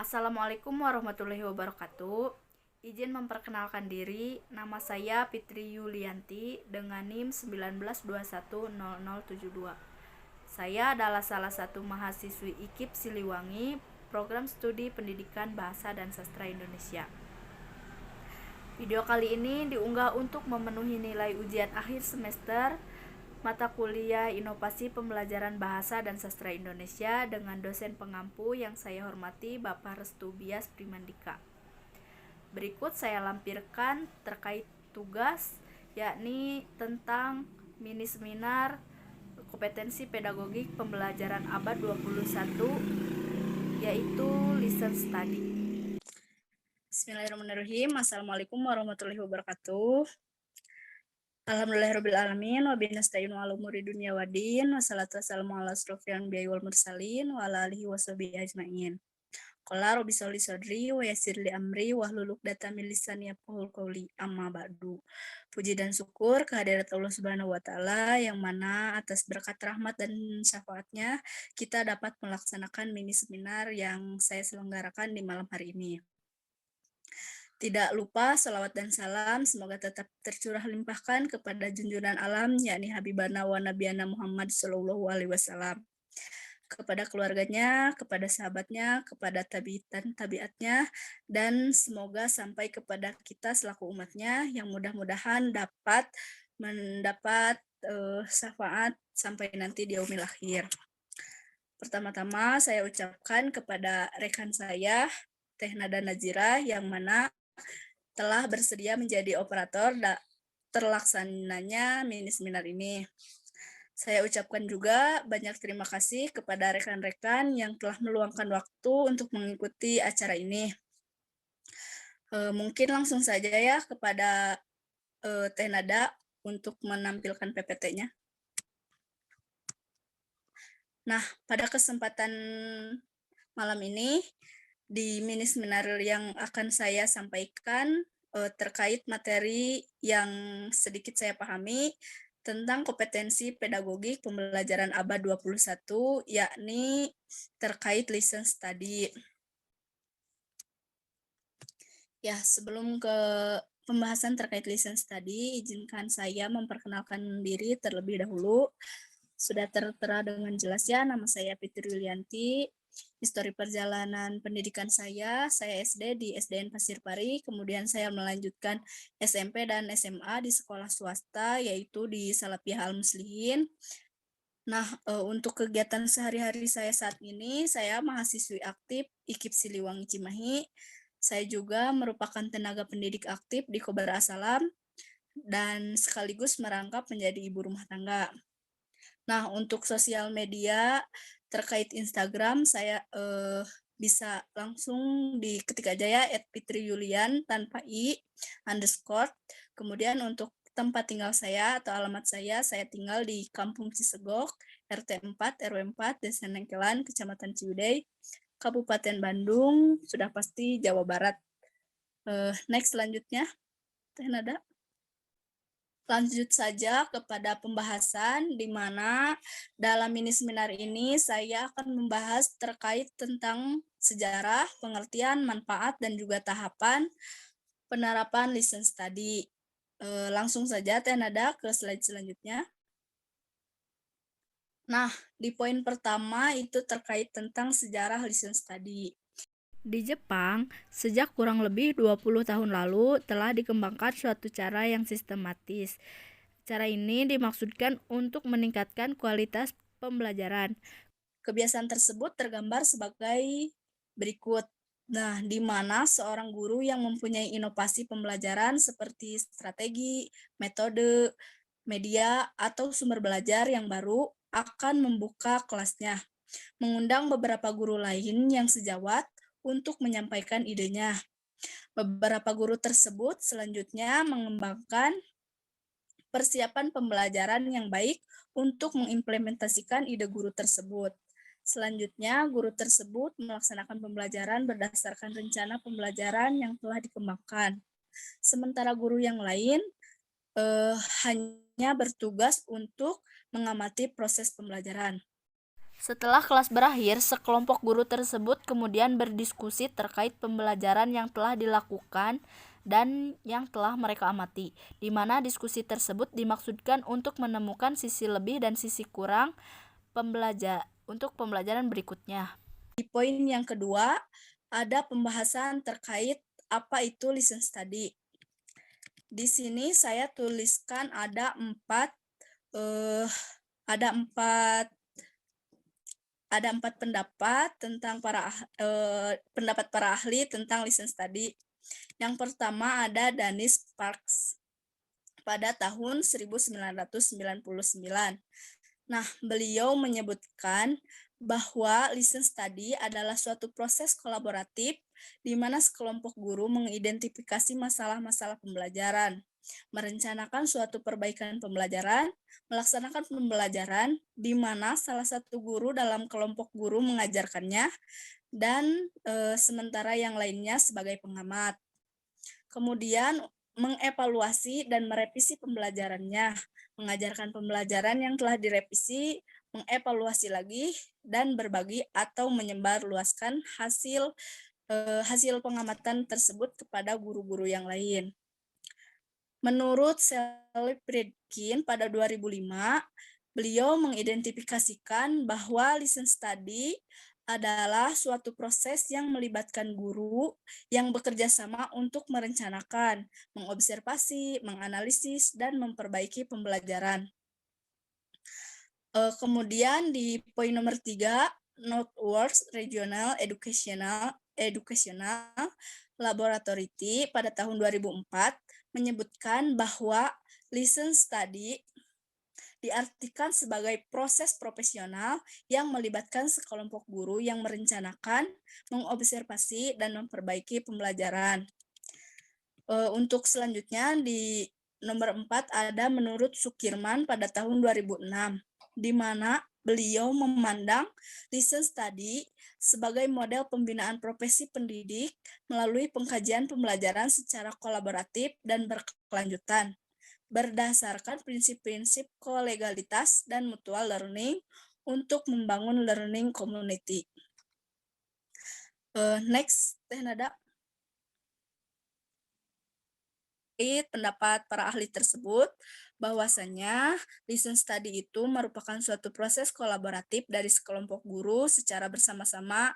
Assalamualaikum warahmatullahi wabarakatuh. Izin memperkenalkan diri, nama saya Fitri Yulianti dengan NIM 19210072. Saya adalah salah satu mahasiswi IKIP Siliwangi, Program Studi Pendidikan Bahasa dan Sastra Indonesia. Video kali ini diunggah untuk memenuhi nilai ujian akhir semester mata kuliah Inovasi Pembelajaran Bahasa dan Sastra Indonesia dengan dosen pengampu yang saya hormati Bapak Restu Bias Primandika. Berikut saya lampirkan terkait tugas, yakni tentang mini seminar kompetensi pedagogik pembelajaran abad 21, yaitu Listen Study. Bismillahirrahmanirrahim. Assalamualaikum warahmatullahi wabarakatuh. Alhamdulillahirrabbilalamin, wabillahi nasta'inu ala umuri dunya waddin, wassalatu wassalamu ala asrofil anbiya'i wal mursalin, wa ala alihi washabihi ajma'in. Qala rabbi sholli shodri wa yassir li amri wahlul 'uqdatam min lisani yafqahul qawli, amma ba'du. Puji dan syukur kehadirat Allah Subhanahu wa taala yang mana atas berkat rahmat dan syafaatnya kita dapat melaksanakan mini seminar yang saya selenggarakan di malam hari ini. Tidak lupa salawat dan salam semoga tetap tercurah limpahkan kepada junjungan alam yakni Habibana wa Nabiyana Muhammad Sallallahu Alaihi Wasallam, kepada keluarganya, kepada sahabatnya, kepada tabiatnya, dan semoga sampai kepada kita selaku umatnya yang mudah-mudahan dapat mendapat syafaat sampai nanti di yaumil akhir. Pertama-tama saya ucapkan kepada rekan saya Teh Nada Nazira yang mana telah bersedia menjadi operator terlaksananya mini seminar ini. Saya ucapkan juga banyak terima kasih kepada rekan-rekan yang telah meluangkan waktu untuk mengikuti acara ini. Mungkin langsung saja ya kepada Teh Nada untuk menampilkan PPT-nya. Nah, pada kesempatan malam ini, di mini seminar yang akan saya sampaikan terkait materi yang sedikit saya pahami tentang kompetensi pedagogik pembelajaran abad 21, yakni terkait listen study. Ya, sebelum ke pembahasan terkait listen study, izinkan saya memperkenalkan diri terlebih dahulu. Sudah tertera dengan jelas ya, nama saya Fitri Yulianti. Histori perjalanan pendidikan saya SD di SDN Pasir Pari, kemudian saya melanjutkan SMP dan SMA di sekolah swasta, yaitu di Salapiah Al-Muslihin. Nah, untuk kegiatan sehari-hari saya saat ini, saya mahasiswi aktif IKIP Siliwangi Cimahi. Saya juga merupakan tenaga pendidik aktif di Kobar Asalam, dan sekaligus merangkap menjadi ibu rumah tangga. Nah, untuk sosial media terkait Instagram, saya bisa langsung diketik aja ya, @fitriyulian tanpa i _ Kemudian untuk tempat tinggal saya atau alamat saya tinggal di Kampung Cisegok, RT 4, RW 4, Desa Nengkelan, Kecamatan Ciwidey, Kabupaten Bandung, sudah pasti Jawa Barat. Next selanjutnya, Teh Nada. Lanjut saja kepada pembahasan di mana dalam mini seminar ini saya akan membahas terkait tentang sejarah, pengertian, manfaat, dan juga tahapan penerapan listen study. Langsung saja Teh Nada ke slide selanjutnya. Nah, di poin pertama itu terkait tentang sejarah listen study. Di Jepang, sejak kurang lebih 20 tahun lalu telah dikembangkan suatu cara yang sistematis. Cara ini dimaksudkan untuk meningkatkan kualitas pembelajaran. Kebiasaan tersebut tergambar sebagai berikut. Nah, di mana seorang guru yang mempunyai inovasi pembelajaran seperti strategi, metode, media, atau sumber belajar yang baru akan membuka kelasnya, mengundang beberapa guru lain yang sejawat untuk menyampaikan idenya. Beberapa guru tersebut selanjutnya mengembangkan persiapan pembelajaran yang baik untuk mengimplementasikan ide guru tersebut. Selanjutnya, guru tersebut melaksanakan pembelajaran berdasarkan rencana pembelajaran yang telah dikembangkan. Sementara guru yang lain hanya bertugas untuk mengamati proses pembelajaran. Setelah kelas berakhir, sekelompok guru tersebut kemudian berdiskusi terkait pembelajaran yang telah dilakukan dan yang telah mereka amati, di mana diskusi tersebut dimaksudkan untuk menemukan sisi lebih dan sisi kurang untuk pembelajaran berikutnya. Di poin yang kedua, ada pembahasan terkait apa itu listen study. Di sini saya tuliskan ada empat pendapat tentang pendapat para ahli tentang listen study. Yang pertama ada Dennis Parks pada tahun 1999. Nah, beliau menyebutkan bahwa listen study adalah suatu proses kolaboratif di mana sekelompok guru mengidentifikasi masalah-masalah pembelajaran, merencanakan suatu perbaikan pembelajaran, melaksanakan pembelajaran di mana salah satu guru dalam kelompok guru mengajarkannya dan sementara yang lainnya sebagai pengamat. Kemudian mengevaluasi dan merevisi pembelajarannya, mengajarkan pembelajaran yang telah direvisi, mengevaluasi lagi, dan berbagi atau menyebarluaskan hasil pengamatan tersebut kepada guru-guru yang lain. Menurut Sally Friedkin pada 2005, beliau mengidentifikasikan bahwa listen study adalah suatu proses yang melibatkan guru yang bekerja sama untuk merencanakan, mengobservasi, menganalisis, dan memperbaiki pembelajaran. Kemudian di poin nomor 3, Northwest Regional Educational Laboratory pada tahun 2004 menyebutkan bahwa listen study diartikan sebagai proses profesional yang melibatkan sekelompok guru yang merencanakan, mengobservasi, dan memperbaiki pembelajaran. Untuk selanjutnya di nomor 4 ada menurut Sukirman pada tahun 2006, di mana beliau memandang listen study sebagai model pembinaan profesi pendidik melalui pengkajian pembelajaran secara kolaboratif dan berkelanjutan, berdasarkan prinsip-prinsip kolegalitas dan mutual learning untuk membangun learning community. Next, Teh Nada. Pendapat para ahli tersebut bahwasanya listen study itu merupakan suatu proses kolaboratif dari sekelompok guru secara bersama-sama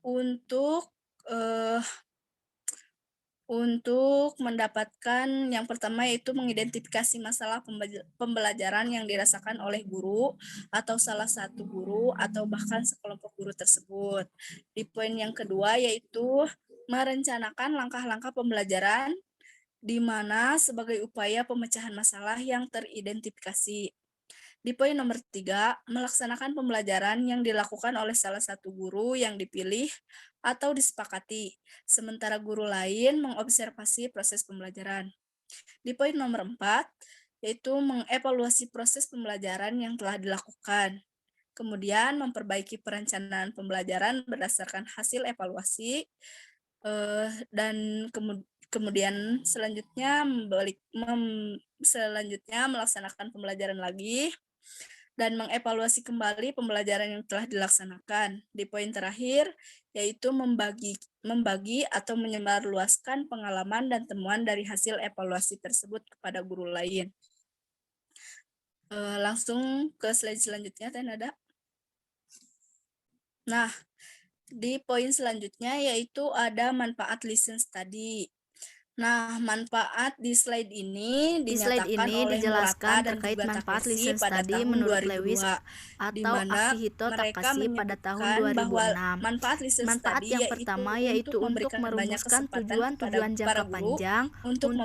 untuk mendapatkan yang pertama yaitu mengidentifikasi masalah pembelajaran yang dirasakan oleh guru atau salah satu guru atau bahkan sekelompok guru tersebut. Di poin yang kedua yaitu merencanakan langkah-langkah pembelajaran di mana sebagai upaya pemecahan masalah yang teridentifikasi. Di poin nomor 3, melaksanakan pembelajaran yang dilakukan oleh salah satu guru yang dipilih atau disepakati, sementara guru lain mengobservasi proses pembelajaran. Di poin nomor 4, yaitu mengevaluasi proses pembelajaran yang telah dilakukan. Kemudian memperbaiki perencanaan pembelajaran berdasarkan hasil evaluasi, dan kemudian selanjutnya melaksanakan pembelajaran lagi dan mengevaluasi kembali pembelajaran yang telah dilaksanakan. Di poin terakhir yaitu membagi atau menyebarluaskan pengalaman dan temuan dari hasil evaluasi tersebut kepada guru lain. Langsung ke slide selanjutnya, Teh Nada. Nah, di poin selanjutnya yaitu ada manfaat listen study. Nah, manfaat di slide ini dinyatakan oleh dijelaskan terkait manfaat listen study menurut Lewis atau Akihito Takashi pada tahun 2006. Manfaat yang pertama yaitu untuk merumuskan tujuan-tujuan jangka panjang untuk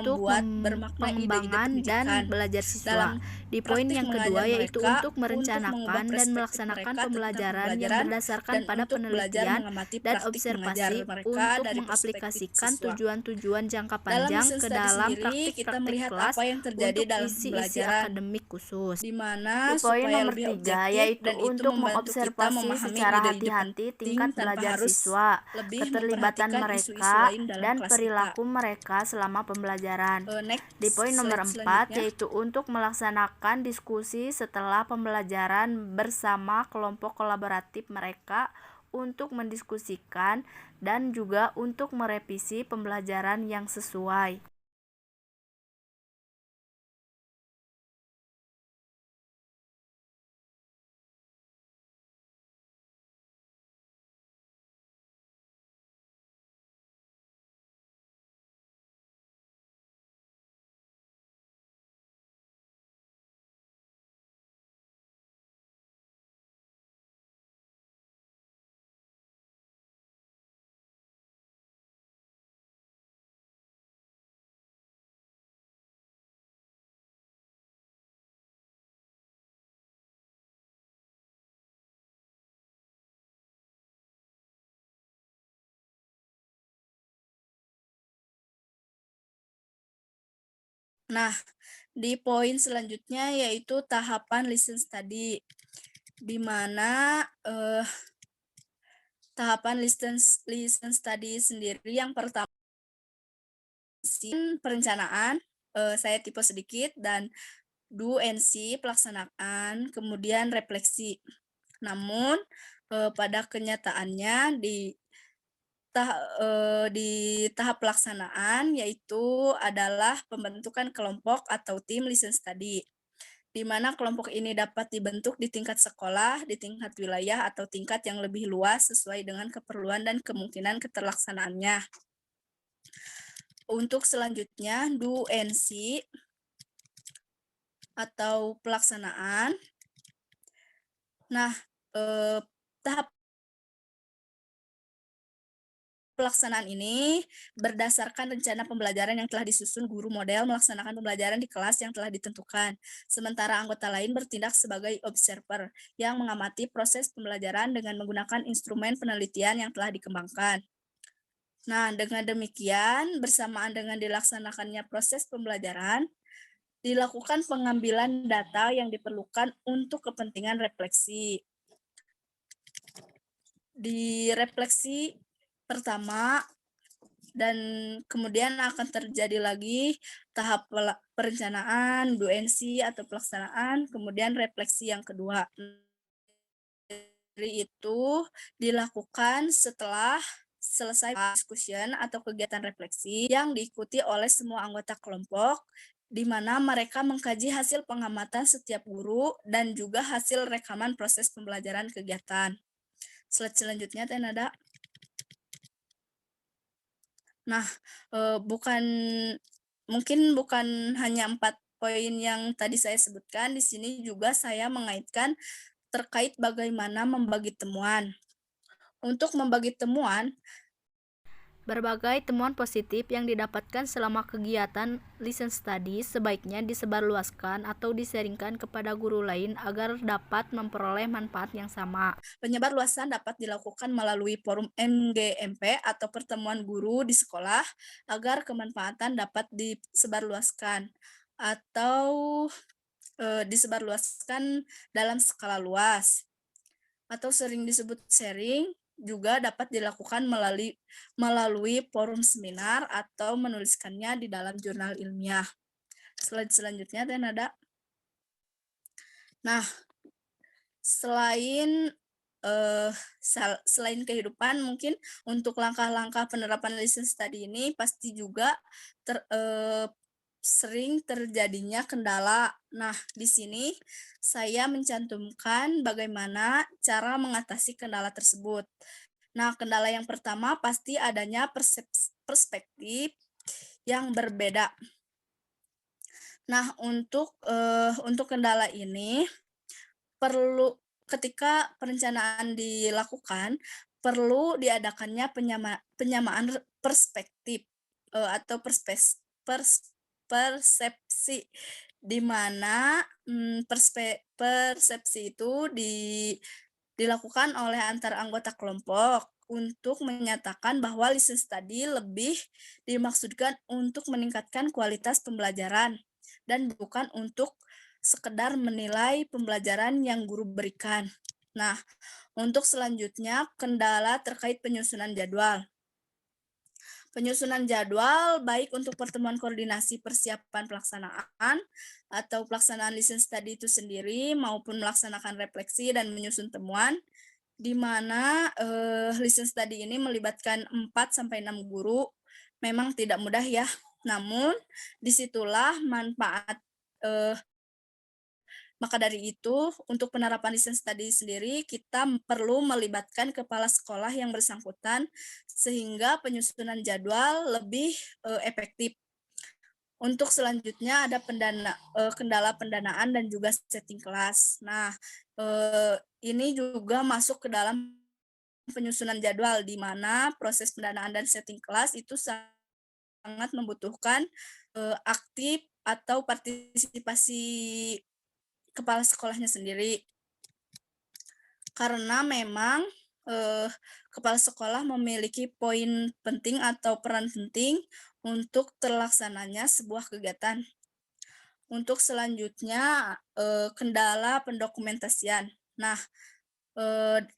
pengembangan dan belajar siswa. Di poin yang kedua yaitu untuk merencanakan dan melaksanakan pembelajaran yang berdasarkan pada penelitian dan observasi untuk mengaplikasikan tujuan-tujuan jangka panjang ke study dalam sendiri, kita praktik-praktik melihat kelas apa yang terjadi untuk dalam isi-isi pembelajaran, akademik khusus. di Di mana poin supaya nomor lebih 3, objektif yaitu dan itu untuk membantu kita mengobservasi memahami secara ide-ide hati-hati penting tingkat tanpa belajar harus siswa, lebih keterlibatan memperhatikan isu-isu mereka, lain dalam dan kelas kita. perilaku mereka selama pembelajaran. Di Next, poin nomor slide 4, selanjutnya. yaitu untuk melaksanakan diskusi setelah pembelajaran bersama kelompok kolaboratif mereka untuk mendiskusikan dan juga untuk merevisi pembelajaran yang sesuai. Nah, di poin selanjutnya yaitu tahapan listen study, di mana tahapan listen study sendiri yang pertama perencanaan, saya tipe sedikit, dan do and see pelaksanaan, kemudian refleksi. Namun pada kenyataannya di tahap pelaksanaan yaitu adalah pembentukan kelompok atau tim listen study, di mana kelompok ini dapat dibentuk di tingkat sekolah, di tingkat wilayah, atau tingkat yang lebih luas sesuai dengan keperluan dan kemungkinan keterlaksanaannya. Untuk selanjutnya, do and see atau pelaksanaan. Nah, tahap pelaksanaan ini berdasarkan rencana pembelajaran yang telah disusun guru model melaksanakan pembelajaran di kelas yang telah ditentukan. Sementara anggota lain bertindak sebagai observer yang mengamati proses pembelajaran dengan menggunakan instrumen penelitian yang telah dikembangkan. Nah, dengan demikian, bersamaan dengan dilaksanakannya proses pembelajaran, dilakukan pengambilan data yang diperlukan untuk kepentingan refleksi. Di refleksi pertama dan kemudian akan terjadi lagi tahap perencanaan, do and see atau pelaksanaan, kemudian refleksi yang kedua. Dari itu dilakukan setelah selesai discussion atau kegiatan refleksi yang diikuti oleh semua anggota kelompok, di mana mereka mengkaji hasil pengamatan setiap guru dan juga hasil rekaman proses pembelajaran kegiatan. Slide selanjutnya, Tenada. Nah, mungkin bukan hanya 4 poin yang tadi saya sebutkan, di sini juga saya mengaitkan terkait bagaimana membagi temuan. Untuk membagi temuan, berbagai temuan positif yang didapatkan selama kegiatan listen study sebaiknya disebarluaskan atau diseringkan kepada guru lain agar dapat memperoleh manfaat yang sama. Penyebarluasan dapat dilakukan melalui forum MGMP atau pertemuan guru di sekolah agar kemanfaatan dapat disebarluaskan atau disebarluaskan dalam skala luas, atau sering disebut sharing, juga dapat dilakukan melalui forum seminar atau menuliskannya di dalam jurnal ilmiah. Slide selanjutnya, Tenada. Nah, selain kehidupan, mungkin untuk langkah-langkah penerapan listen study ini pasti juga sering terjadinya kendala. Nah, di sini saya mencantumkan bagaimana cara mengatasi kendala tersebut. Nah, kendala yang pertama pasti adanya perspektif yang berbeda. Nah, untuk kendala ini perlu ketika perencanaan dilakukan, perlu diadakannya penyamaan perspektif atau persepsi, di mana persepsi itu dilakukan oleh antar anggota kelompok. untuk menyatakan bahwa listen study lebih dimaksudkan untuk meningkatkan kualitas pembelajaran dan bukan untuk sekedar menilai pembelajaran yang guru berikan. Nah, untuk selanjutnya, kendala terkait penyusunan jadwal. Penyusunan jadwal baik untuk pertemuan koordinasi persiapan pelaksanaan atau pelaksanaan listen study itu sendiri maupun melaksanakan refleksi dan menyusun temuan di mana listen study ini melibatkan 4-6 guru memang tidak mudah ya. Namun disitulah manfaat maka dari itu, untuk penerapan listen study sendiri, kita perlu melibatkan kepala sekolah yang bersangkutan sehingga penyusunan jadwal lebih efektif. Untuk selanjutnya ada kendala pendanaan dan juga setting kelas. Nah, ini juga masuk ke dalam penyusunan jadwal di mana proses pendanaan dan setting kelas itu sangat membutuhkan aktif atau partisipasi kepala sekolahnya sendiri. Karena memang kepala sekolah memiliki poin penting atau peran penting untuk terlaksananya sebuah kegiatan. Untuk selanjutnya kendala pendokumentasian. Nah,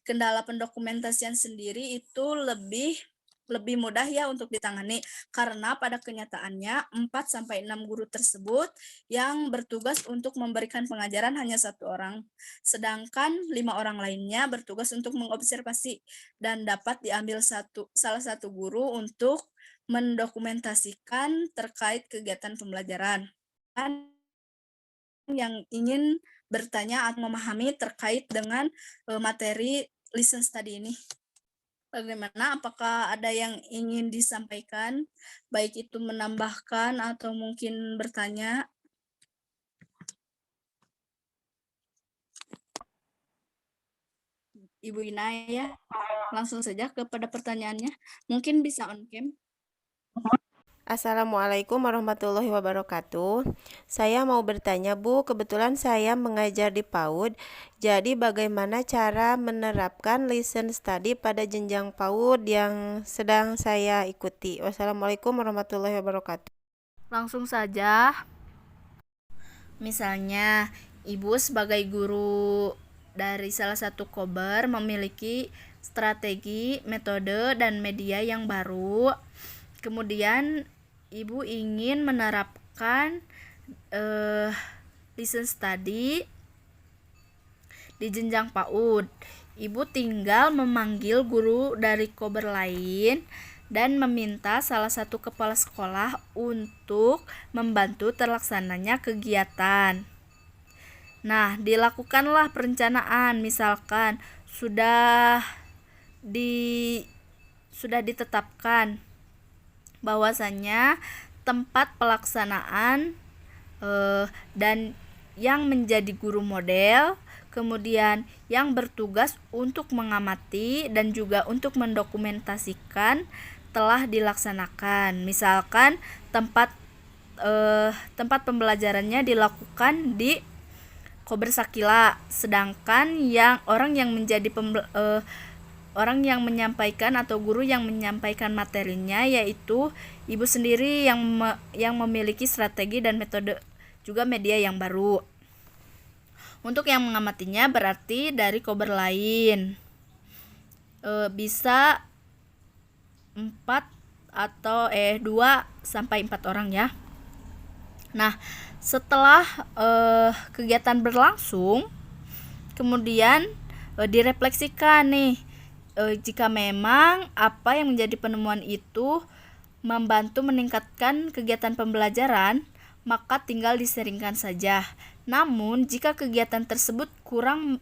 kendala pendokumentasian sendiri itu lebih mudah ya untuk ditangani karena pada kenyataannya 4-6 guru tersebut yang bertugas untuk memberikan pengajaran hanya 1 orang, sedangkan 5 orang lainnya bertugas untuk mengobservasi dan dapat diambil salah satu guru untuk mendokumentasikan terkait kegiatan pembelajaran. Dan yang ingin bertanya atau memahami terkait dengan materi listen study ini. Bagaimana? Apakah ada yang ingin disampaikan, baik itu menambahkan atau mungkin bertanya? Ibu Inaya, langsung saja kepada pertanyaannya. Mungkin bisa on cam. Assalamualaikum warahmatullahi wabarakatuh. Saya mau bertanya, Bu. Kebetulan saya mengajar di PAUD. Jadi bagaimana cara menerapkan listen study pada jenjang PAUD yang sedang saya ikuti? Wassalamualaikum warahmatullahi wabarakatuh. Langsung saja. Misalnya, Ibu sebagai guru dari salah satu kober memiliki strategi, metode, dan media yang baru. Kemudian Ibu ingin menerapkan listen study di jenjang PAUD. Ibu tinggal memanggil guru dari kober lain dan meminta salah satu kepala sekolah untuk membantu terlaksananya kegiatan. Nah, dilakukanlah perencanaan, misalkan sudah ditetapkan bahwasannya tempat pelaksanaan dan yang menjadi guru model, kemudian yang bertugas untuk mengamati dan juga untuk mendokumentasikan telah dilaksanakan. Misalkan tempat pembelajarannya dilakukan di Kober Sakila, sedangkan orang yang menyampaikan atau guru yang menyampaikan materinya yaitu Ibu sendiri yang memiliki strategi dan metode juga media yang baru. Untuk yang mengamatinya berarti dari kober lain. Bisa 2 sampai 4 orang ya. Nah, setelah kegiatan berlangsung, kemudian direfleksikan nih, jika memang apa yang menjadi penemuan itu membantu meningkatkan kegiatan pembelajaran, maka tinggal diseringkan saja. Namun, jika kegiatan tersebut kurang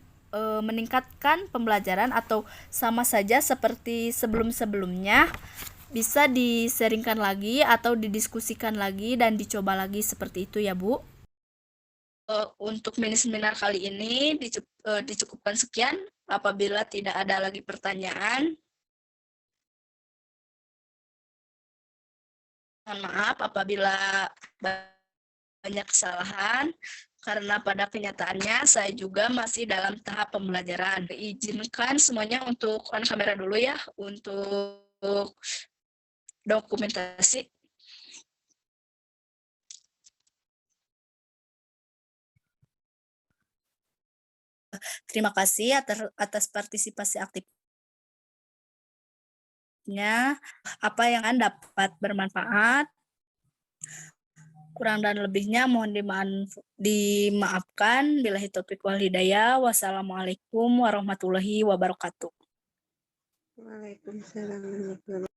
meningkatkan pembelajaran atau sama saja seperti sebelum-sebelumnya, bisa diseringkan lagi atau didiskusikan lagi dan dicoba lagi seperti itu ya, Bu. Untuk mini seminar kali ini dicukupkan sekian. Apabila tidak ada lagi pertanyaan, mohon maaf apabila banyak kesalahan. karena pada kenyataannya saya juga masih dalam tahap pembelajaran. Izinkan semuanya untuk on kamera dulu ya, untuk dokumentasi. Terima kasih atas partisipasi aktifnya. Apa yang Anda dapat bermanfaat. Kurang dan lebihnya mohon dimaafkan. Billahi taufiq wal hidayah. Wassalamualaikum warahmatullahi wabarakatuh. Waalaikumsalam warahmatullahi wabarakatuh.